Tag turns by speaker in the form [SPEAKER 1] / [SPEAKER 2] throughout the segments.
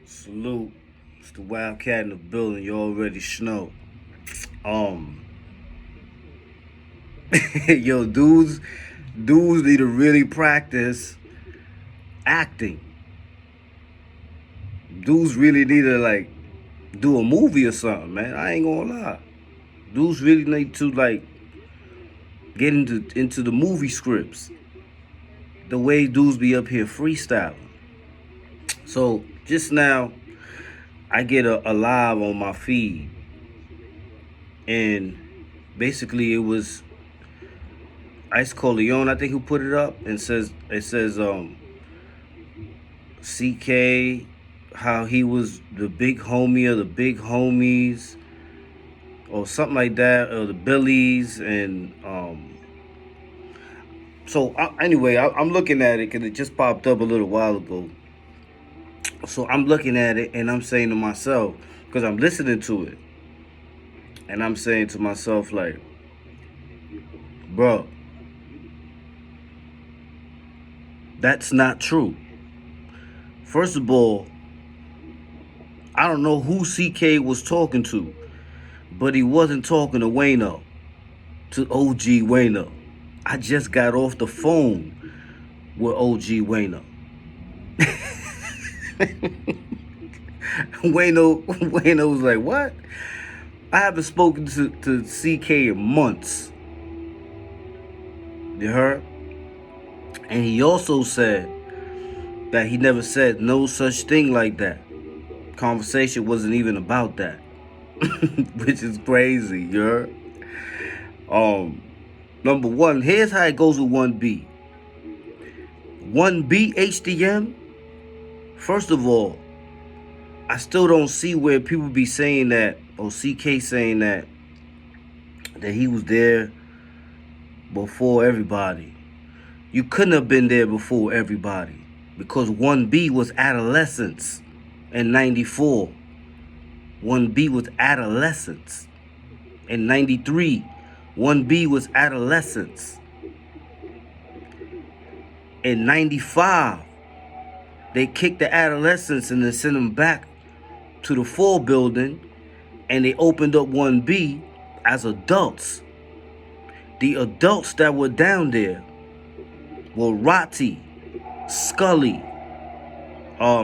[SPEAKER 1] Salute. It's the Wildkat in the building. You already know. Um, yo, dudes need to really practice acting. Dudes really need to do a movie or something, man. I ain't gonna lie. Dudes really need to get into the movie scripts. The way dudes be up here freestyling. So just now, I get a live on my feed, and basically it was Ice Coleon, I think, who put it up, and it says CK, how he was the big homie of the big homies or something like that, or the Billies, and anyway, I'm looking at it because it just popped up a little while ago. So I'm looking at it and I'm saying to myself, because I'm listening to it, and I'm saying to myself like, bro, that's not true. First of all, I don't know who CK was talking to, but he wasn't talking to Wayno, to OG Wayno. I just got off the phone with OG Wayno. Wayno was like, what? I haven't spoken to CK in months. You heard? And he also said that he never said no such thing like that. Conversation wasn't even about that. Which is crazy, you heard? Number one, here's how it goes with 1B. 1B HDM, first of all, I still don't see where people be saying that, or CK saying that he was there before everybody. You couldn't have been there before everybody, because 1B was adolescence in 94. 1B was adolescence. In 93, 1B was adolescence. In 95, they kicked the adolescents and then sent them back to the 4 building, and they opened up 1B as adults. The adults that were down there were Rotti, Scully,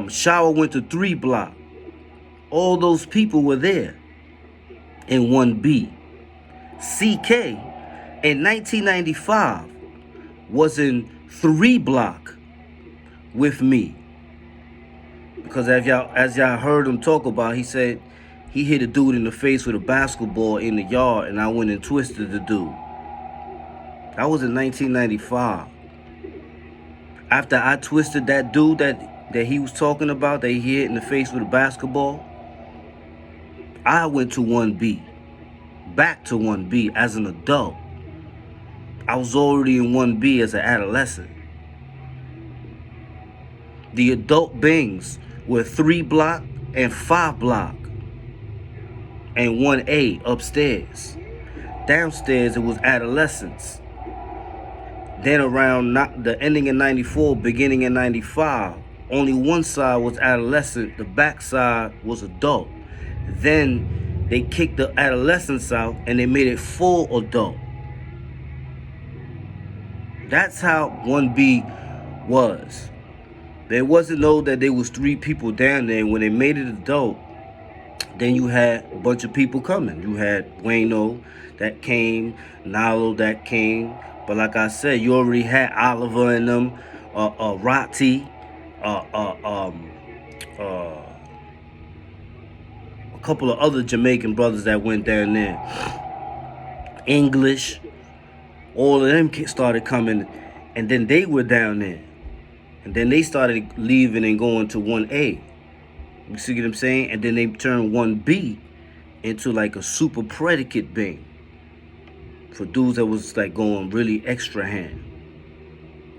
[SPEAKER 1] Shower went to 3 Block. All those people were there in 1B. CK in 1995 was in 3 Block with me. Because as y'all heard him talk about, he said he hit a dude in the face with a basketball in the yard, and I went and twisted the dude. That was in 1995. After I twisted that dude that he was talking about, that he hit in the face with a basketball, I went to 1B, back to 1B as an adult. I was already in 1B as an adolescent. The adult bangs were 3 Block and 5 Block, and 1A upstairs. Downstairs, it was adolescents. Then around the ending in 94, beginning in 95, only one side was adolescent, the back side was adult. Then they kicked the adolescents out and they made it full adult. That's how 1B was. There wasn't no that there was 3 people down there. When they made it adult, then you had a bunch of people coming. You had Wayno that came, Nalo that came. But like I said, you already had Oliver and them, Rotti, a couple of other Jamaican brothers that went down there. English, all of them started coming, and then they were down there. And then they started leaving and going to 1A. You see what I'm saying? And then they turned 1B into like a super predicate bang for dudes that was like going really extra hand.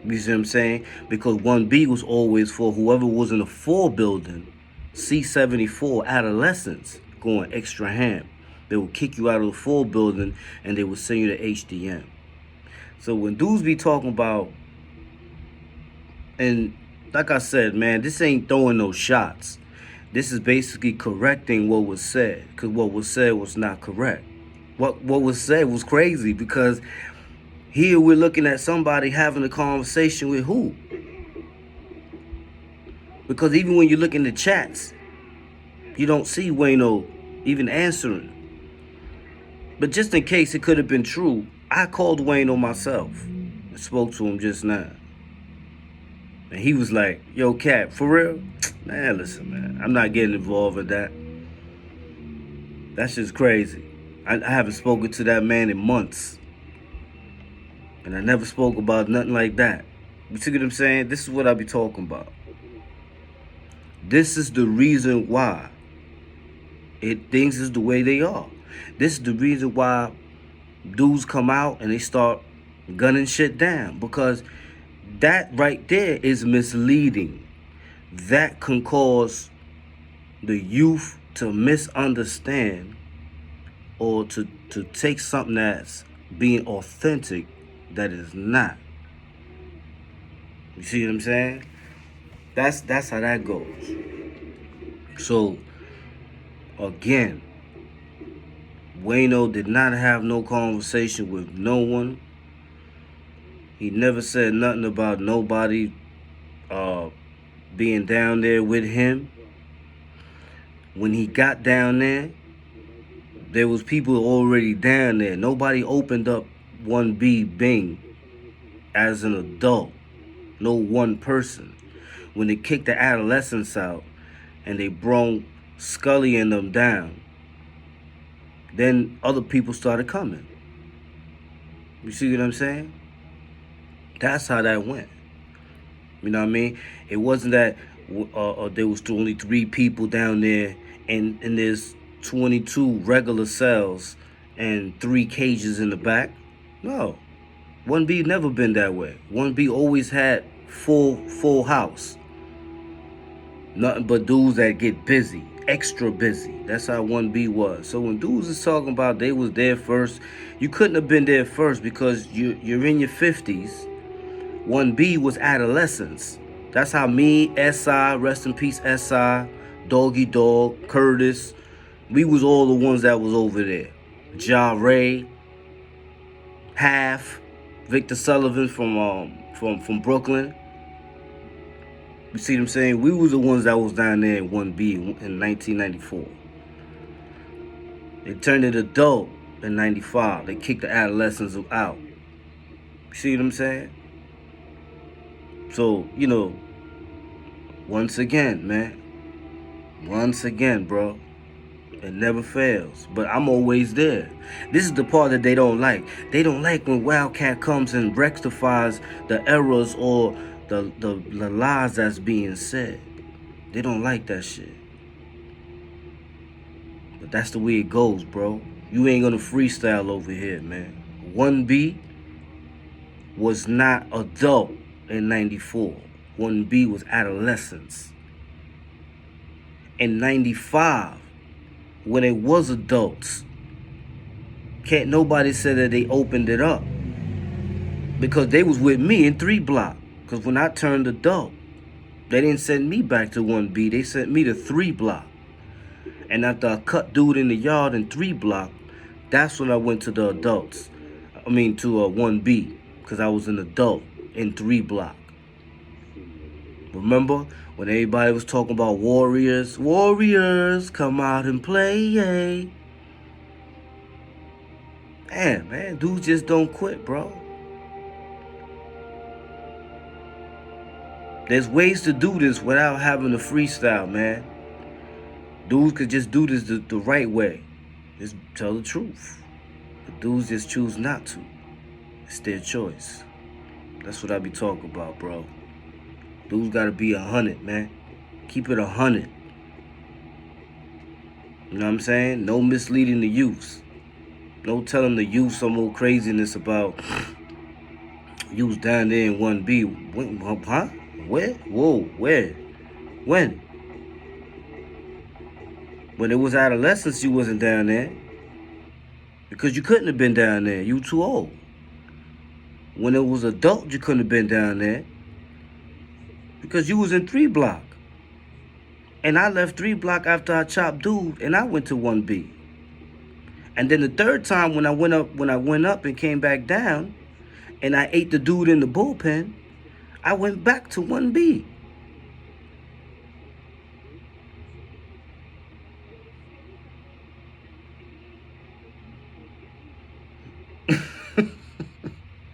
[SPEAKER 1] You see what I'm saying? Because 1B was always for whoever was in the 4 building, C74 adolescents going extra hand. They would kick you out of the 4 building and they would send you to HDM. So when dudes be talking about, and like I said, man, this ain't throwing no shots. This is basically correcting what was said, because what was said was not correct. What was said was crazy, because here we're looking at somebody having a conversation with who? Because even when you look in the chats, you don't see Wayno even answering. But just in case it could have been true, I called Wayno myself and spoke to him just now. And he was like, yo, Cat, for real? Man, listen, man, I'm not getting involved with that. That's just crazy. I haven't spoken to that man in months. And I never spoke about nothing like that. You see what I'm saying? This is what I be talking about. This is the reason why things is the way they are. This is the reason why dudes come out and they start gunning shit down, because that right there is misleading. That can cause the youth to misunderstand or to take something that's being authentic that is not. You see what I'm saying? That's how that goes. So again, Wayno did not have no conversation with no one. He never said nothing about nobody being down there with him. When he got down there was people already down there. Nobody opened up 1B Bing as an adult. No one person. When they kicked the adolescents out and they brought Scully and them down, then other people started coming. You see what I'm saying? That's how that went. You know what I mean? It wasn't that there was only 3 people down there and there's 22 regular cells and 3 cages in the back. No. 1B never been that way. 1B always had full house. Nothing but dudes that get busy, extra busy. That's how 1B was. So when dudes is talking about they was there first, you couldn't have been there first, because you're in your 50s. 1B was adolescence. That's how me, SI, rest in peace, SI, Doggy Dog, Curtis, we was all the ones that was over there. Ja Ray, Half, Victor Sullivan from Brooklyn. You see what I'm saying? We was the ones that was down there in 1B in 1994. They turned it adult in 95. They kicked the adolescents out. You see what I'm saying? So, you know, once again, man. Once again, bro. It never fails. But I'm always there. This is the part that they don't like. They don't like when Wildkat comes and rectifies the errors or the lies that's being said. They don't like that shit. But that's the way it goes, bro. You ain't gonna freestyle over here, man. 1B was not adult in 94. 1B was adolescence. In 95, when it was adults, can't nobody say that they opened it up, because they was with me in 3 Block. Because when I turned adult, they didn't send me back to 1B. They sent me to 3 Block. And after I cut dude in the yard in 3 Block, that's when I went to the adults. I mean to 1B, because I was an adult in 3 Block. Remember when everybody was talking about Warriors? Warriors, come out and play. Man, dudes just don't quit, bro. There's ways to do this without having a freestyle, man. Dudes could just do this the right way. Just tell the truth. But dudes just choose not to. It's their choice. That's what I be talking about, bro. Dudes gotta be 100, man. Keep it 100. You know what I'm saying? No misleading the youths. No telling the youth some old craziness about you was down there in 1B. When, huh? Where? Whoa, where? When? When it was adolescence, you wasn't down there. Because you couldn't have been down there. You too old. When it was adult, you couldn't have been down there. Because you was in 3 Block. And I left 3 block after I chopped dude, and I went to 1B. And then the third time when I went up and came back down, and I ate the dude in the bullpen, I went back to 1B.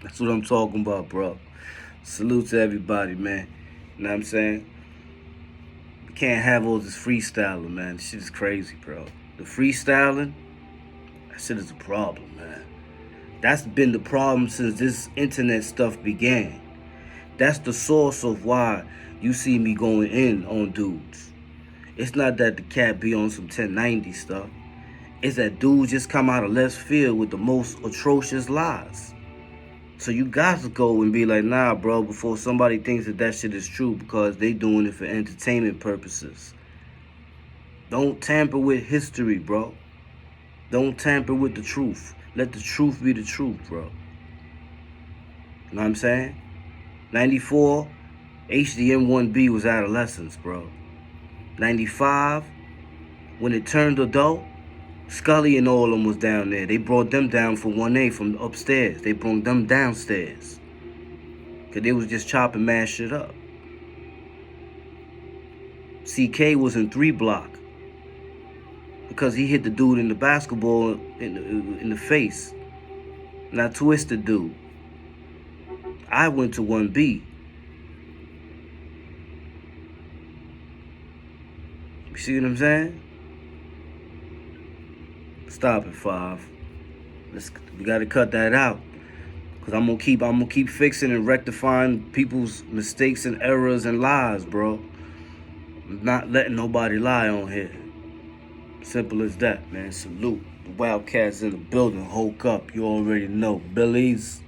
[SPEAKER 1] That's what I'm talking about, bro. Salute to everybody, man. You know what I'm saying? You can't have all this freestyling, man. This shit is crazy, bro. The freestyling, that shit is a problem, man. That's been the problem since this internet stuff began. That's the source of why you see me going in on dudes. It's not that the cat be on some 1090 stuff. It's that dudes just come out of left field with the most atrocious lies. So you got to go and be like, nah, bro, before somebody thinks that shit is true, because they doing it for entertainment purposes. Don't tamper with history, bro. Don't tamper with the truth. Let the truth be the truth, bro. You know what I'm saying? 94, HDM1B was adolescence, bro. 95, when it turned adult, Scully and all of them was down there. They brought them down from 1A from upstairs. They brought them downstairs. Because they was just chopping mad shit up. CK was in 3 block. Because he hit the dude in the basketball in the face. And I twisted dude. I went to 1B. You see what I'm saying? Stop it, 5. We gotta cut that out. Cause I'm gonna keep fixing and rectifying people's mistakes and errors and lies, bro. I'm not letting nobody lie on here. Simple as that, man. Salute. The Wildkats in the building. Hulk up. You already know. Billies.